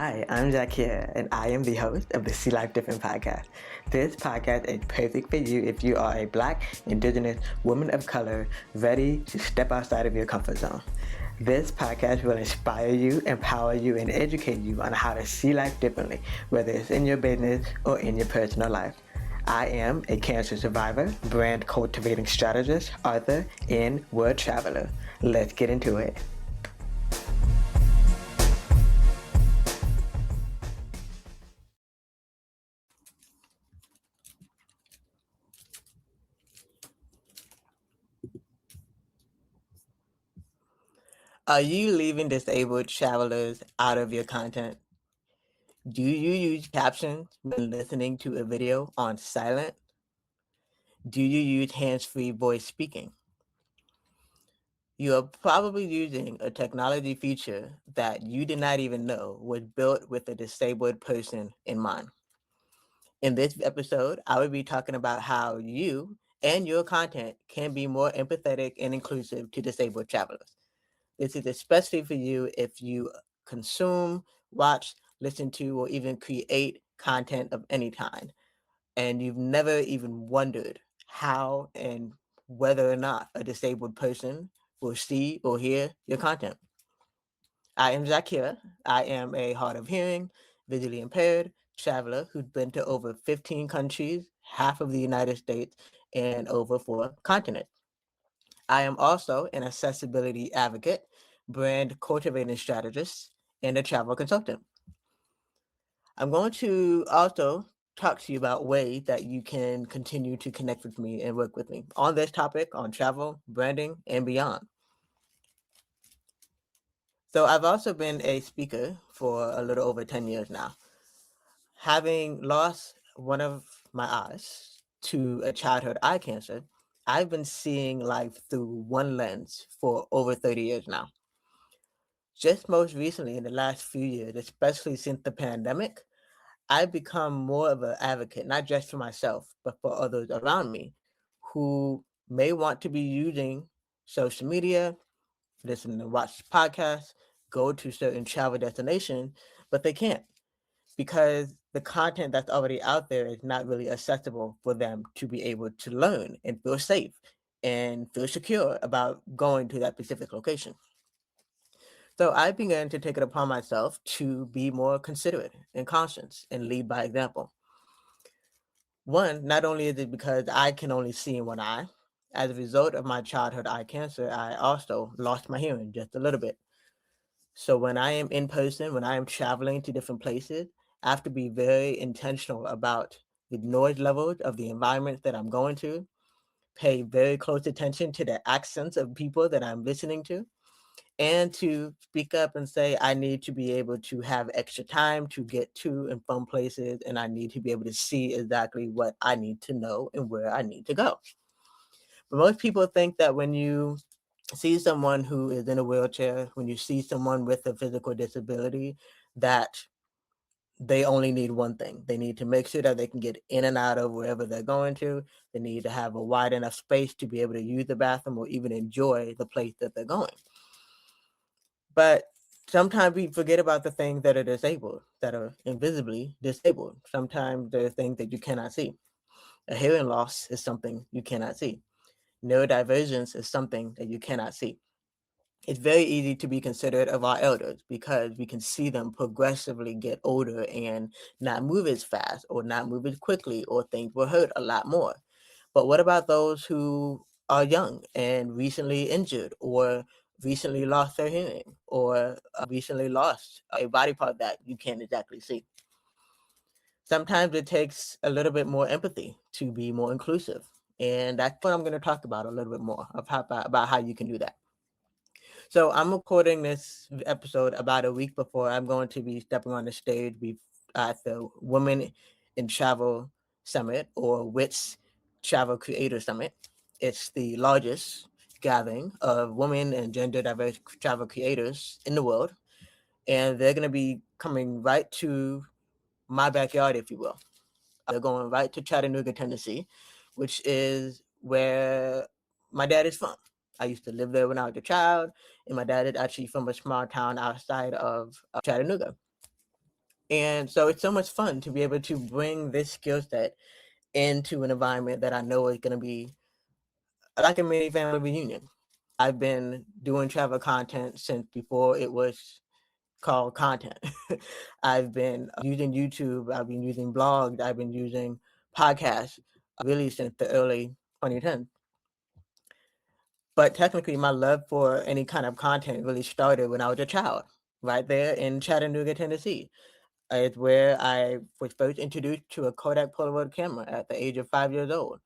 Hi, I'm Zaakirah, and I am the host of the See Life Different podcast. This podcast is perfect for you if you are a Black, Indigenous, woman of color, ready to step outside of your comfort zone. This podcast will inspire you, empower you, and educate you on how to see life differently, whether it's in your business or in your personal life. I am a cancer survivor, brand cultivating strategist, author, and world traveler. Let's get into it. Are you leaving disabled travelers out of your content? Do you use captions when listening to a video on silent? Do you use hands-free voice speaking? You are probably using a technology feature that you did not even know was built with a disabled person in mind. In this episode, I will be talking about how you and your content can be more empathetic and inclusive to disabled travelers. This is especially for you if you consume, watch, listen to, or even create content of any kind, and you've never even wondered how and whether or not a disabled person will see or hear your content. I am Zaakirah. I am a hard of hearing, visually impaired traveler who's been to over 15 countries, half of the United States, and over 4 continents. I am also an accessibility advocate, brand cultivating strategist, and a travel consultant. I'm going to also talk to you about ways that you can continue to connect with me and work with me on this topic, on travel, branding, and beyond. So I've also been a speaker for a little over 10 years now. Having lost one of my eyes to a childhood eye cancer, I've been seeing life through one lens for over 30 years now. Just most recently, in the last few years, especially since the pandemic, I've become more of an advocate, not just for myself, but for others around me who may want to be using social media, listen to watch podcasts, go to certain travel destinations, but they can't because the content that's already out there is not really accessible for them to be able to learn and feel safe and feel secure about going to that specific location. So I began to take it upon myself to be more considerate and conscious and lead by example. One, not only is it because I can only see in one eye, as a result of my childhood eye cancer, I also lost my hearing just a little bit. So when I am in person, when I am traveling to different places, I have to be very intentional about the noise levels of the environments that I'm going to, pay very close attention to the accents of people that I'm listening to, and to speak up and say, I need to be able to have extra time to get to and from places, and I need to be able to see exactly what I need to know and where I need to go. But most people think that when you see someone who is in a wheelchair, when you see someone with a physical disability, that they only need one thing. They need to make sure that they can get in and out of wherever they're going to. They need to have a wide enough space to be able to use the bathroom or even enjoy the place that they're going. But sometimes we forget about the things that are disabled, that are invisibly disabled. Sometimes there are things that you cannot see. A hearing loss is something you cannot see. Neurodivergence is something that you cannot see. It's very easy to be considerate of our elders because we can see them progressively get older and not move as fast or not move as quickly, or things will hurt a lot more. But what about those who are young and recently injured, or recently lost their hearing, or recently lost a body part that you can't exactly see? Sometimes it takes a little bit more empathy to be more inclusive. And that's what I'm going to talk about a little bit more about how you can do that. So I'm recording this episode about a week before I'm going to be stepping on the stage at the Women in Travel Summit, or WITS Travel Creator Summit. It's the largest gathering of women and gender diverse travel creators in the world. And they're going to be coming right to my backyard, if you will. They're going right to Chattanooga, Tennessee, which is where my dad is from. I used to live there when I was a child, and my dad is actually from a small town outside of Chattanooga. And so it's so much fun to be able to bring this skill set into an environment that I know is going to be like a mini family reunion. I've been doing travel content since before it was called content. I've been using YouTube, I've been using blogs, I've been using podcasts really since the early 2010s. But technically, my love for any kind of content really started when I was a child, right there in Chattanooga, Tennessee. It's where I was first introduced to a Kodak Polaroid camera at the age of 5 years old,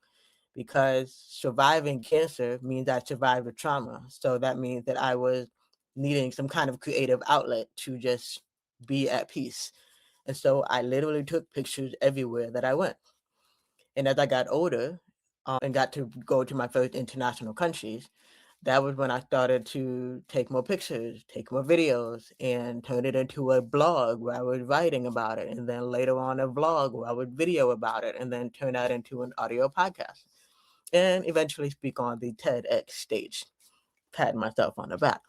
because surviving cancer means I survived a trauma. So that means that I was needing some kind of creative outlet to just be at peace. And so I literally took pictures everywhere that I went. And as I got older and got to go to my first international countries, that was when I started to take more pictures, take more videos, and turn it into a blog where I was writing about it. And then later on, a vlog where I would video about it, and then turn that into an audio podcast. And eventually speak on the TEDx stage, patting myself on the back.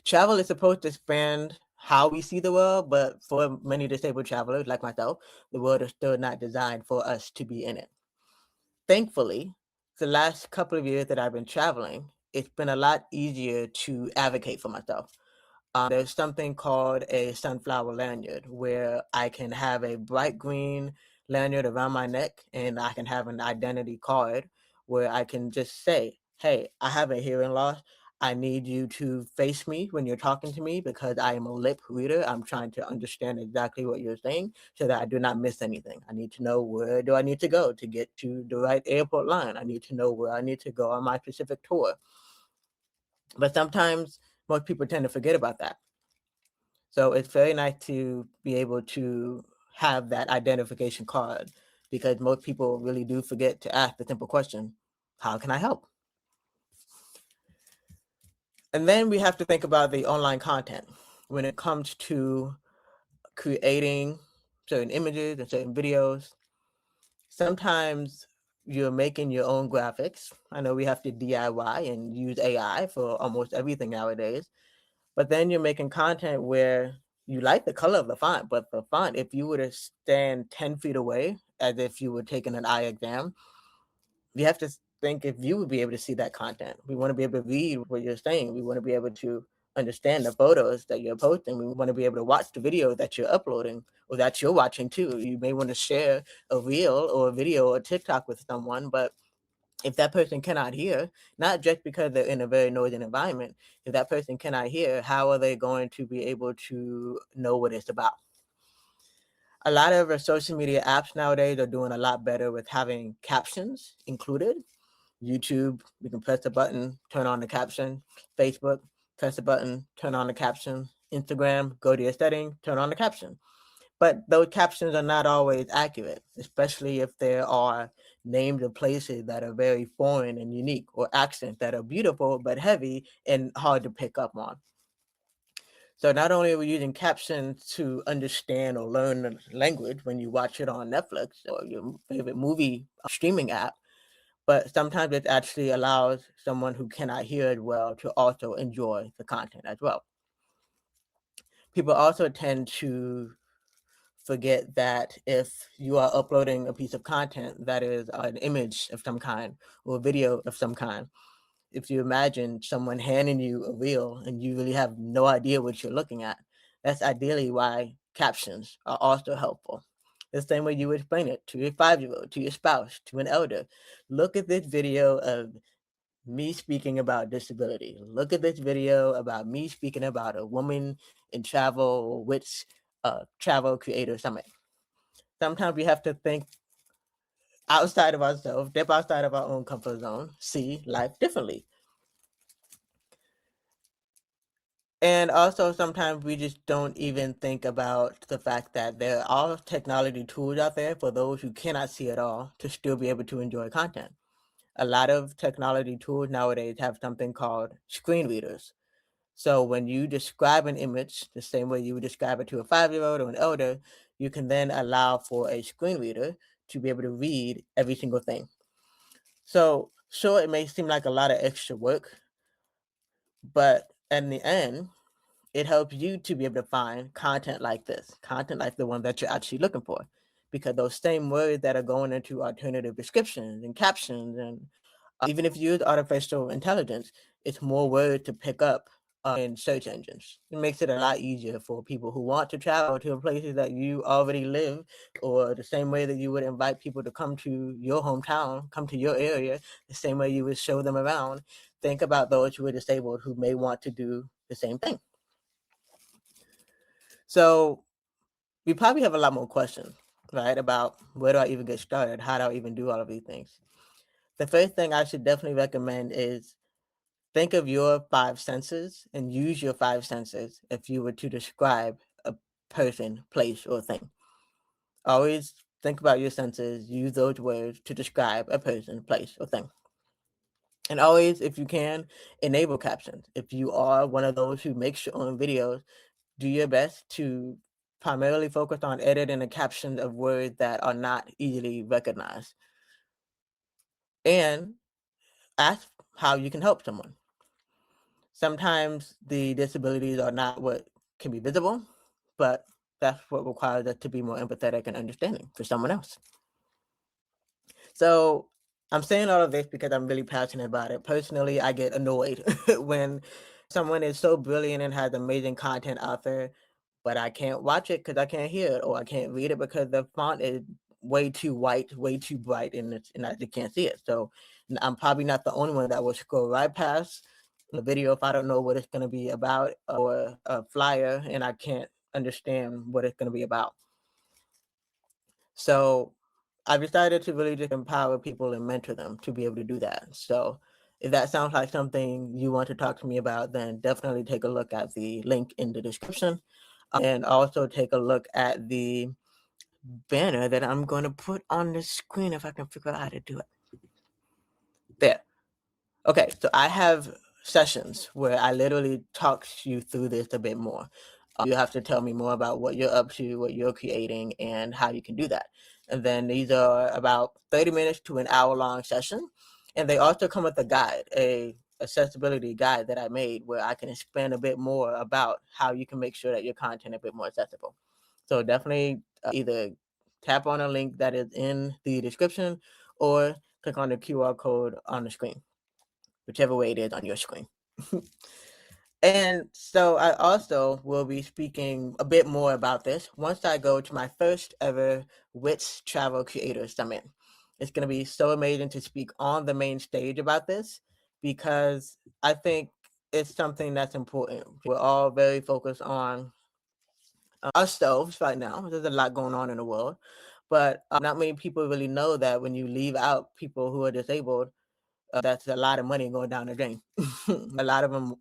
Travel is supposed to expand how we see the world, but for many disabled travelers like myself, the world is still not designed for us to be in it. Thankfully, the last couple of years that I've been traveling, it's been a lot easier to advocate for myself. There's something called a Sunflower Lanyard, where I can have a bright green lanyard around my neck, and I can have an identity card where I can just say, hey, I have a hearing loss. I need you to face me when you're talking to me because I am a lip reader. I'm trying to understand exactly what you're saying so that I do not miss anything. I need to know, where do I need to go to get to the right airport line? I need to know where I need to go on my specific tour. But sometimes most people tend to forget about that. So it's very nice to be able to have that identification card, because most people really do forget to ask the simple question, how can I help? And then we have to think about the online content when it comes to creating certain images and certain videos. Sometimes you're making your own graphics. I know we have to DIY and use AI for almost everything nowadays. But then you're making content where you like the color of the font, but the font, if you were to stand 10 feet away as if you were taking an eye exam, you have to think if you would be able to see that content. We want to be able to read what you're saying. We want to be able to understand the photos that you're posting. We want to be able to watch the video that you're uploading or that you're watching too. You may want to share a reel or a video or TikTok with someone, but if that person cannot hear, not just because they're in a very noisy environment, if that person cannot hear, how are they going to be able to know what it's about? A lot of social media apps nowadays are doing a lot better with having captions included. YouTube, you can press the button, turn on the caption. Facebook, press the button, turn on the caption. Instagram, go to your setting, turn on the caption. But those captions are not always accurate, especially if there are names of places that are very foreign and unique, or accents that are beautiful but heavy and hard to pick up on. So not only are we using captions to understand or learn the language when you watch it on Netflix or your favorite movie streaming app, but sometimes it actually allows someone who cannot hear it well to also enjoy the content as well. People also tend to forget that if you are uploading a piece of content that is an image of some kind or a video of some kind, if you imagine someone handing you a reel and you really have no idea what you're looking at, that's ideally why captions are also helpful. The same way you would explain it to your 5-year-old, to your spouse, to an elder. Look at this video of me speaking about disability. Look at this video about me speaking about a woman in travel, WITS Travel Creator Summit. Sometimes we have to think outside of ourselves, step outside of our own comfort zone, see life differently. And also sometimes we just don't even think about the fact that there are technology tools out there for those who cannot see at all to still be able to enjoy content. A lot of technology tools nowadays have something called screen readers. So when you describe an image the same way you would describe it to a 5-year-old or an elder, you can then allow for a screen reader to be able to read every single thing. So sure, it may seem like a lot of extra work, but in the end, it helps you to be able to find content like this, content like the one that you're actually looking for, because those same words that are going into alternative descriptions and captions, and even if you use artificial intelligence, it's more words to pick up in search engines. It makes it a lot easier for people who want to travel to places that you already live, or the same way that you would invite people to come to your hometown, come to your area, the same way you would show them around. Think about those who are disabled who may want to do the same thing. So we probably have a lot more questions, right, about where do I even get started? How do I even do all of these things? The first thing I should definitely recommend is think of your five senses and use your five senses if you were to describe a person, place, or thing. Always think about your senses, use those words to describe a person, place, or thing. And always, if you can, enable captions. If you are one of those who makes your own videos, do your best to primarily focus on editing the captions of words that are not easily recognized. And ask how you can help someone. Sometimes the disabilities are not what can be visible, but that's what requires us to be more empathetic and understanding for someone else. So I'm saying all of this because I'm really passionate about it. Personally, I get annoyed when someone is so brilliant and has amazing content out there, but I can't watch it because I can't hear it, or I can't read it because the font is way too white, way too bright, and I just can't see it. So I'm probably not the only one that will scroll right past the video if I don't know what it's going to be about, or a flyer and I can't understand what it's going to be about. So I've decided to really just empower people and mentor them to be able to do that. So if that sounds like something you want to talk to me about, then definitely take a look at the link in the description, and also take a look at the banner that I'm going to put on the screen if I can figure out how to do it. There. Okay, so I have sessions where I literally talk you through this a bit more. You have to tell me more about what you're up to, what you're creating, and how you can do that. And then these are about 30 minutes to an hour long session. And they also come with a guide, a accessibility guide that I made, where I can explain a bit more about how you can make sure that your content is a bit more accessible. So definitely either tap on a link that is in the description or click on the QR code on the screen, whichever way it is on your screen. And so I also will be speaking a bit more about this once I go to my first ever WITS Travel Creator Summit. It's going to be so amazing to speak on the main stage about this, because I think it's something that's important. We're all very focused on ourselves right now. There's a lot going on in the world, but not many people really know that when you leave out people who are disabled, that's a lot of money going down the drain. A lot of them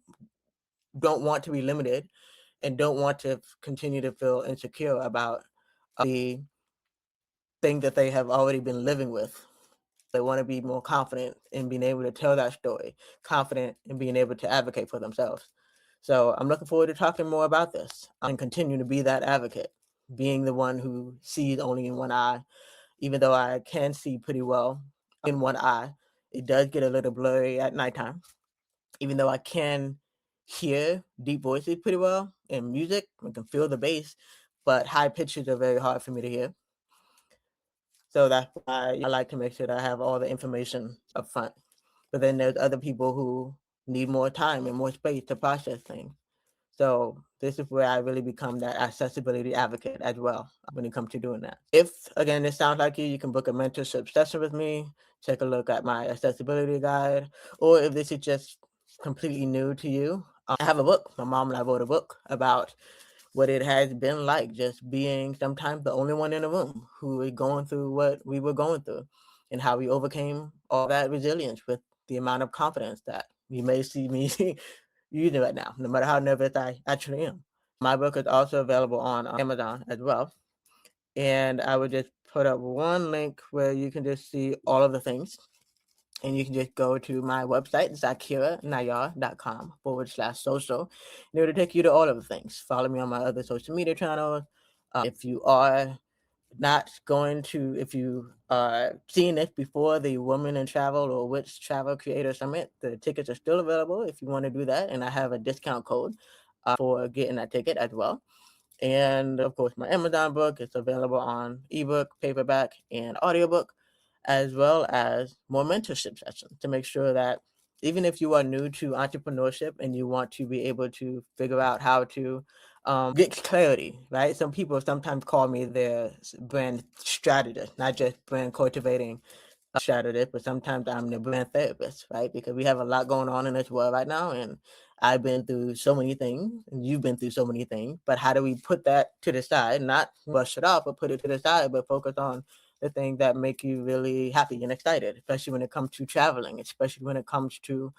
don't want to be limited and don't want to continue to feel insecure about the thing that they have already been living with. They want to be more confident in being able to tell that story, confident in being able to advocate for themselves. So I'm looking forward to talking more about this and continue to be that advocate, being the one who sees only in one eye. Even though I can see pretty well in one eye, it does get a little blurry at nighttime. Even though I can hear deep voices pretty well and music, I can feel the bass, but high pitches are very hard for me to hear. So that's why I like to make sure that I have all the information up front. But then there's other people who need more time and more space to process things. So this is where I really become that accessibility advocate as well when it comes to doing that. If, again, this sounds like you can book a mentorship session with me, take a look at my accessibility guide, or if this is just completely new to you, I have a book. My mom and I wrote a book about what it has been like just being sometimes the only one in the room who is going through what we were going through, and how we overcame all that resilience with the amount of confidence that you may see me using right now, no matter how nervous I actually am. My book is also available on Amazon as well. And I would just put up one link where you can just see all of the things. And you can just go to my website, zaakirah.com/social. And it will take you to all of the things. Follow me on my other social media channels. If you are not going to, if you are seeing this before the Women in Travel or WITS Travel Creator Summit, the tickets are still available if you want to do that. And I have a discount code. for getting that ticket as well. And of course, my Amazon book is available on ebook, paperback, and audiobook, as well as more mentorship sessions to make sure that even if you are new to entrepreneurship and you want to be able to figure out how to get clarity, right? Some people sometimes call me their brand strategist, not just brand cultivating strategist, but sometimes I'm the brand therapist, right? Because we have a lot going on in this world right now, and I've been through so many things, and you've been through so many things. But how do we put that to the side, not brush it off, but put it to the side, but focus on the things that make you really happy and excited, especially when it comes to traveling, especially when it comes to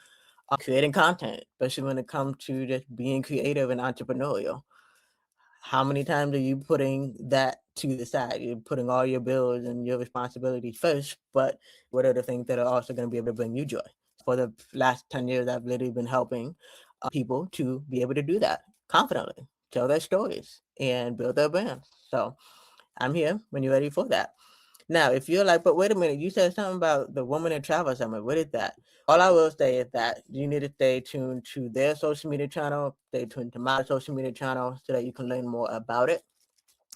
creating content, especially when it comes to just being creative and entrepreneurial. How many times are you putting that to the side? You're putting all your bills and your responsibilities first, but what are the things that are also going to be able to bring you joy? For the last 10 years, I've literally been helping people to be able to do that confidently, tell their stories, and build their brands. So I'm here when you're ready for that. Now, if you're like, but wait a minute, you said something about the Woman in Travel Summit. What is that? All I will say is that you need to stay tuned to their social media channel, stay tuned to my social media channel so that you can learn more about it.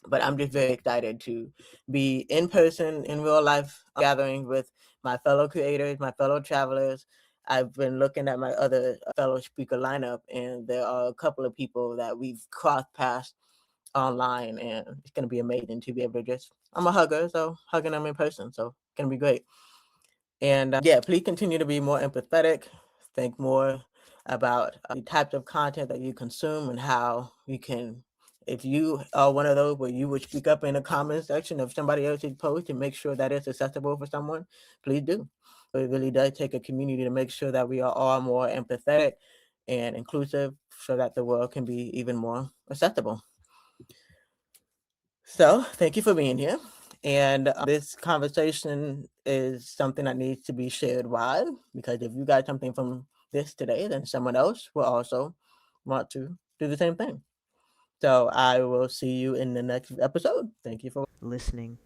But I'm just very excited to be in person, in real life gathering with my fellow creators, my fellow travelers. I've been looking at my other fellow speaker lineup, and there are a couple of people that we've crossed paths online, and it's going to be amazing to be able to just, I'm a hugger, so hugging them in person. So it's going to be great. And yeah, please continue to be more empathetic, think more about the types of content that you consume and how you can, if you are one of those where you would speak up in the comment section of somebody else's post and make sure that it's accessible for someone, please do. But it really does take a community to make sure that we are all more empathetic and inclusive so that the world can be even more accessible. So thank you for being here. And this conversation is something that needs to be shared wide, because if you got something from this today, then someone else will also want to do the same thing. So I will see you in the next episode. Thank you for listening.